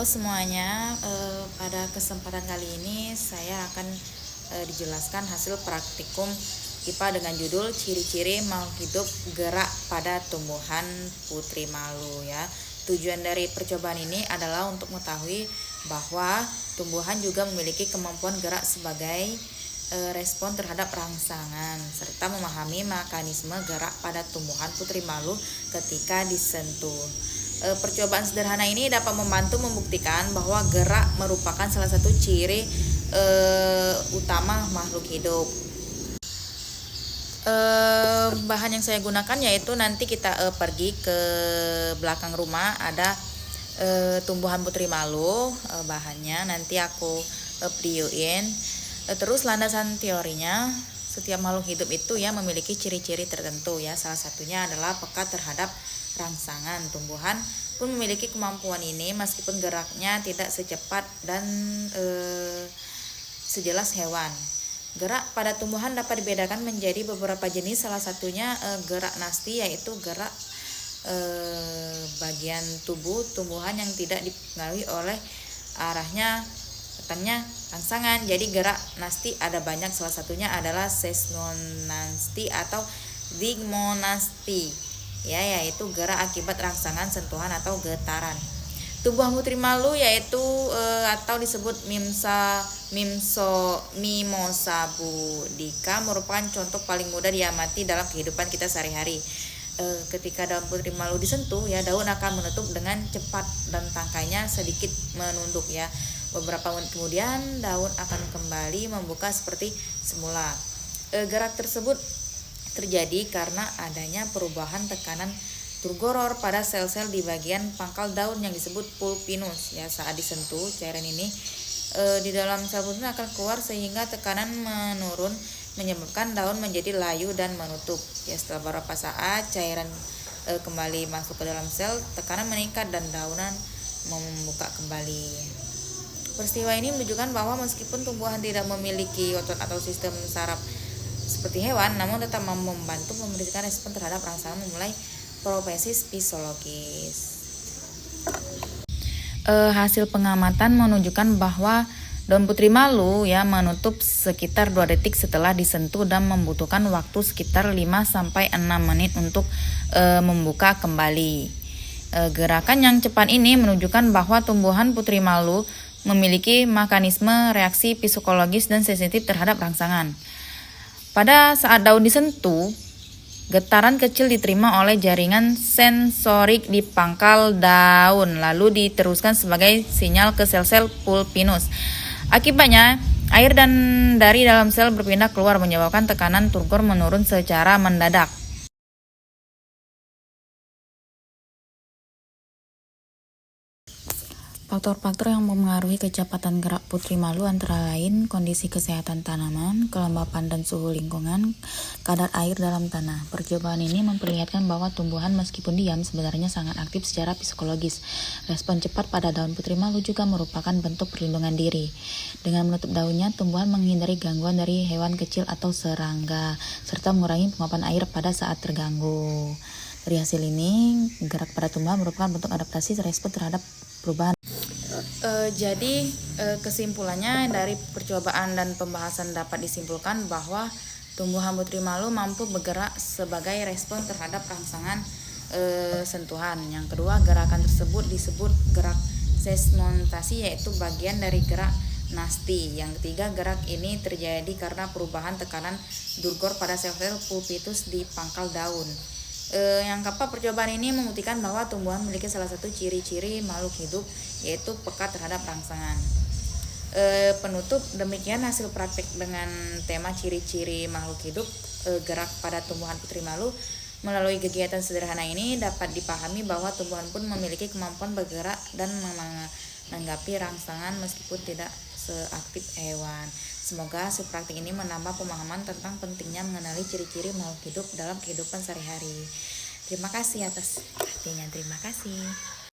Halo semuanya, pada kesempatan kali ini saya akan dijelaskan hasil praktikum IPA dengan judul ciri-ciri makhluk hidup gerak pada tumbuhan putri malu ya. Tujuan dari percobaan ini adalah untuk mengetahui bahwa tumbuhan juga memiliki kemampuan gerak sebagai respon terhadap rangsangan serta memahami mekanisme gerak pada tumbuhan putri malu ketika disentuh. Percobaan sederhana ini dapat membantu membuktikan bahwa gerak merupakan salah satu ciri utama makhluk hidup. Bahan yang saya gunakan yaitu nanti kita pergi ke belakang rumah, ada tumbuhan putri malu, bahannya nanti aku videoin. Terus landasan teorinya, setiap makhluk hidup itu ya memiliki ciri-ciri tertentu ya. Salah satunya adalah peka terhadap rangsangan. Tumbuhan pun memiliki kemampuan ini meskipun geraknya tidak secepat dan sejelas hewan. Gerak pada tumbuhan dapat dibedakan menjadi beberapa jenis, salah satunya gerak nasti, yaitu gerak bagian tubuh tumbuhan yang tidak dipengaruhi oleh arahnya datangnya rangsangan. Jadi gerak nasti ada banyak, salah satunya adalah seismonasti atau digmonasti ya, yaitu gerak akibat rangsangan, sentuhan atau getaran. Tumbuhan putri malu yaitu atau disebut Mimosa budica merupakan contoh paling mudah diamati dalam kehidupan kita sehari-hari. Ketika daun putri malu disentuh ya, daun akan menutup dengan cepat dan tangkainya sedikit menunduk ya. Beberapa menit kemudian daun akan kembali membuka seperti semula. Gerak tersebut terjadi karena adanya perubahan tekanan turgor pada sel-sel di bagian pangkal daun yang disebut pulpinus ya. Saat disentuh, cairan ini di dalam sel pulpinus akan keluar sehingga tekanan menurun, menyebabkan daun menjadi layu dan menutup ya. Setelah beberapa saat cairan kembali masuk ke dalam sel, tekanan meningkat dan daunan membuka kembali. Peristiwa ini menunjukkan bahwa meskipun tumbuhan tidak memiliki otot atau sistem saraf seperti hewan, namun tetap membantu memberikan respon terhadap rangsangan memulai proses fisiologis. Hasil pengamatan menunjukkan bahwa daun putri malu ya menutup sekitar 2 detik setelah disentuh dan membutuhkan waktu sekitar 5-6 menit untuk membuka kembali. Gerakan yang cepat ini menunjukkan bahwa tumbuhan putri malu memiliki mekanisme reaksi psikologis dan sensitif terhadap rangsangan. Pada saat daun disentuh, getaran kecil diterima oleh jaringan sensorik di pangkal daun, lalu diteruskan sebagai sinyal ke sel-sel pulpinus. Akibatnya, air dan dari dalam sel berpindah keluar, menyebabkan tekanan turgor menurun secara mendadak. Faktor-faktor yang mempengaruhi kecepatan gerak putri malu antara lain kondisi kesehatan tanaman, kelembapan dan suhu lingkungan, kadar air dalam tanah. Percobaan ini memperlihatkan bahwa tumbuhan meskipun diam sebenarnya sangat aktif secara psikologis. Respon cepat pada daun putri malu juga merupakan bentuk perlindungan diri. Dengan menutup daunnya, tumbuhan menghindari gangguan dari hewan kecil atau serangga, serta mengurangi penguapan air pada saat terganggu. Dari hasil ini, gerak pada tumbuhan merupakan bentuk adaptasi respon terhadap perubahan. Jadi kesimpulannya dari percobaan dan pembahasan dapat disimpulkan bahwa tumbuhan putri malu mampu bergerak sebagai respon terhadap rangsangan sentuhan. Yang kedua, gerakan tersebut disebut gerak seismontasi, yaitu bagian dari gerak nasti. Yang ketiga, gerak ini terjadi karena perubahan tekanan turgor pada sel-sel pulpinus di pangkal daun. Yang keempat, percobaan ini membuktikan bahwa tumbuhan memiliki salah satu ciri-ciri makhluk hidup, yaitu peka terhadap rangsangan. Penutup, demikian hasil praktik dengan tema ciri-ciri makhluk hidup gerak pada tumbuhan putri malu. Melalui kegiatan sederhana ini dapat dipahami bahwa tumbuhan pun memiliki kemampuan bergerak dan menanggapi rangsangan meskipun tidak seaktif hewan. Semoga hasil praktik ini menambah pemahaman tentang pentingnya mengenali ciri-ciri makhluk hidup dalam kehidupan sehari-hari. Terima kasih atas perhatiannya. Terima kasih.